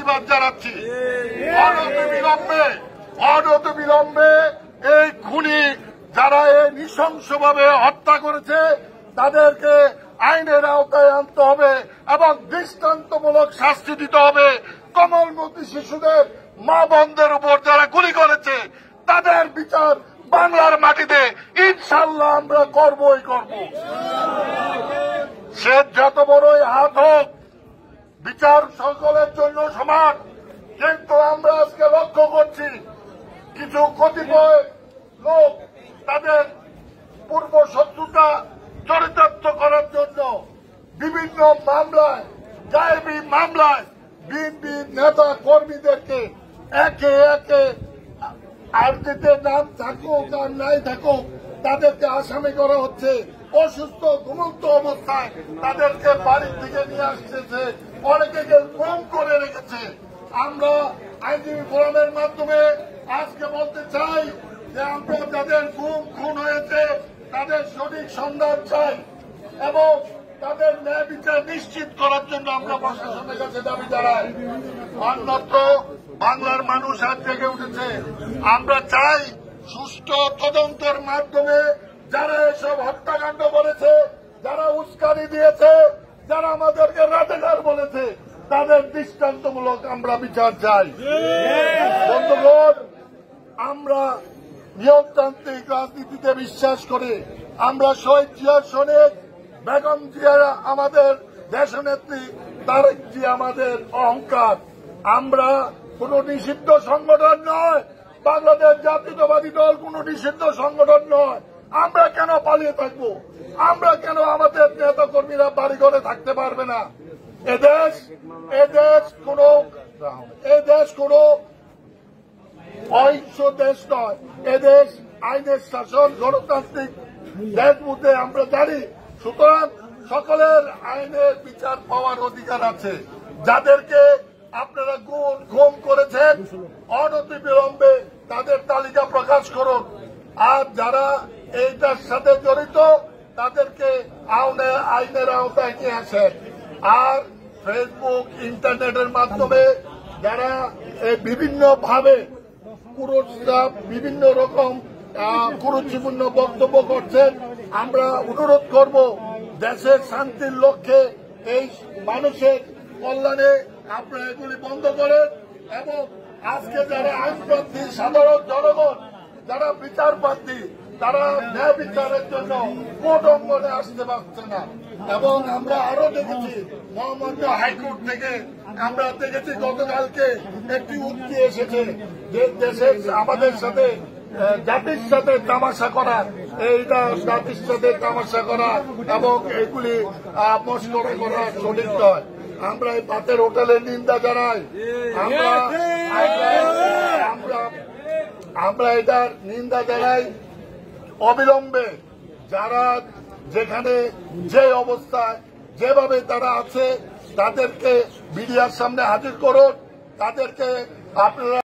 প্রতিবাদ জানাচ্ছি। অনতিবিলম্বে এই খুনি যারা এই নৃশংসভাবে হত্যা করেছে তাদেরকে আইনের আওতায় আনতে হবে এবং দৃষ্টান্তমূলক শাস্তি দিতে হবে। কোমলমতি শিশুদের মা বোনদের উপর যারা গুলি করেছে তাদের বিচার বাংলার মাটিতে ইনশাল্লাহ আমরা করবই করব। সে যত বড়ই হাত হোক, বিচার সকলের জন্য সমান। কিন্তু আমরা আজকে লক্ষ্য করছি কিছু কতিপয় লোক তাদের পূর্ব শত্রুতা চরিতার্থ করার জন্য বিভিন্ন মামলায়, গায়েবী মামলায় বিএনপি নেতা কর্মীদেরকে একে একে আরজিতে নাম থাকুক আর নাই থাকুক তাদেরকে আসামি করা হচ্ছে। অসুস্থ ঘুমন্ত অবস্থায় তাদেরকে বাড়ির থেকে নিয়ে আসতেছে, অনেকে গুম করে রেখেছে। আমরা আইনজীবী ফোরামের মাধ্যমে আজকে বলতে চাই যে আমরা যাদের খুন হয়েছে তাদের সঠিক সন্ধান চাই এবং তাদের ন্যায় বিচার নিশ্চিত করার জন্য আমরা প্রশাসনের কাছে দাবি জানাই। অন্যত্র বাংলার মানুষ আজ জেগে উঠেছে। আমরা চাই সুষ্ঠু তদন্তের মাধ্যমে যারা এসব হত্যাকাণ্ড করেছে, যারা উস্কানি দিয়েছে, যারা আমাদেরকে রাজাকার বলেছে তাদের দৃষ্টান্তমূলক আমরা বিচার চাই। বন্ধুগণ, আমরা নিয়মতান্ত্রিক রাজনীতিতে বিশ্বাস করি। আমরা শহীদ জিয়া শোনেক, বেগম জিয়া আমাদের দেশনেত্রী, তারেক জিয়া আমাদের অহংকার। আমরা কোন নিষিদ্ধ সংগঠন নয়, বাংলাদেশ জাতীয়তাবাদী দল কোন নিষিদ্ধ সংগঠন নয়। আমরা কেন পালিয়ে থাকবো? আমরা কেন আমাদের নেতা কর্মীরা বাড়ি ঘরে থাকতে পারবে না? এদেশ কোন অহিংস দেশ নয়। এদেশ আইনের শাসন, গণতান্ত্রিক দেশ বলতে আমরা জানি। সুতরাং সকলের আইনের বিচার পাওয়ার অধিকার আছে। যাদেরকে আপনারা গুম করেছেন অনতিবিলম্বে তাদের তালিকা প্রকাশ করুন। আর যারা এইটার সাথে জড়িত তাদেরকে আইনের আওতায় নিয়ে আসেন। আর ফেসবুক, ইন্টারনেটের মাধ্যমে যারা বিভিন্নভাবে পুরুষরা বিভিন্ন রকম কুরুচিপূর্ণ বক্তব্য করছেন, আমরা অনুরোধ করব দেশের শান্তির লক্ষ্যে, এই মানুষের কল্যাণে আপনারা এগুলি বন্ধ করেন। এবং আজকে যারা আইনপ্রার্থী, সাধারণ জনগণ যারা বিচার প্রার্থী, তারা ন্যায় বিচারের জন্য কোর্ট অঙ্গনে আসতে পারছে না। এবং আমরা আরো দেখেছি মহামান্য হাইকোর্ট থেকে আমরা দেখেছি গতকালকে একটি উক্তি এসেছে যে দেশের আমাদের সাথে জাতির সাথে তামাশা করা, এইটা জাতির সাথে তামাশা করা এবং এগুলি মস্করা করা সঠিক নয়। আমরা এই পাতের হোটেলের নিন্দা জানাই। আমরা এটার নিন্দা জানাই। অবিলম্বে যারা যেখানে যে অবস্থায় যেভাবে তারা আছে তাদেরকে মিডিয়ার সামনে হাজির করুন। তাদেরকে আপনারা